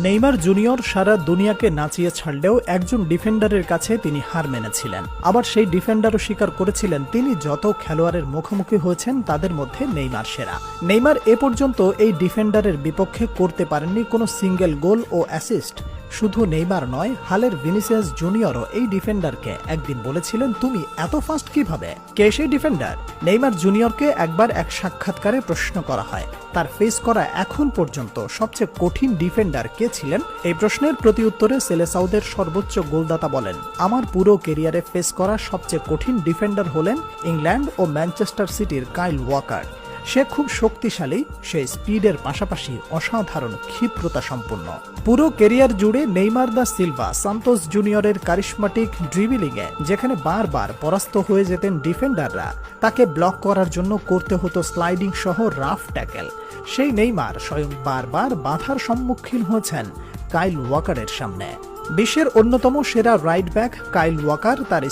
Neymar junior সারা দুনিয়াকে নাচিয়ে ছাড়লেও একজন ডিফেন্ডারের কাছে তিনি হার মেনেছিলেন। আবার সেই ডিফেন্ডারও স্বীকার করেছিলেন তিনি যত খেলোয়াড়ের মুখোমুখি হয়েছেন তাদের মধ্যে নেইমার সেরা। নেইমার এ পর্যন্ত এই ডিফেন্ডারের বিপক্ষে করতে পারেননি কোনো সিঙ্গেল গোল ও অ্যাসিস্ট। শুধু নেইমার নয়, হালের ভিনিসিয়াস জুনিয়রও এই ডিফেন্ডারকে একদিন বলেছিলেন, তুমি এত ফাস্ট কিভাবে? কে সেই ডিফেন্ডার? নেইমার জুনিয়রকে একবার এক সাক্ষাৎকারে প্রশ্ন করা হয় তার ফেস করা এখন পর্যন্ত সবচেয়ে কঠিন ডিফেন্ডার কে ছিলেন। এই প্রশ্নের প্রতিউত্তরে সেলেসাউদের সর্বোচ্চ গোলদাতা বলেন, আমার পুরো ক্যারিয়ারে ফেস করা সবচেয়ে কঠিন ডিফেন্ডার হলেন ইংল্যান্ড ও ম্যানচেস্টার সিটির কাইল ওয়াকার। সে খুব শক্তিশালী, সে স্পিডের পাশাপাশি অসাধারণ ক্ষিপ্রতা সম্পন্ন। পুরো ক্যারিয়ার জুড়ে নেইমার দা সিলভা সান্তোস জুনিয়রের কারিশমাটিক ড্রিবলিংয়ে যেখানে বারবার পরাস্ত হয়ে যেতেন ডিফেন্ডাররা, তাকে ব্লক করার জন্য করতে হতো স্লাইডিং সহ রাফ ট্যাকেল। সেই নেইমার স্বয়ং বারবার বাধার সম্মুখীন হয়েছেন কাইল ওয়াকারের সামনে। বিশ্বের অন্যতম সেরা রাইট ব্যাক কাইল ওয়াকার তার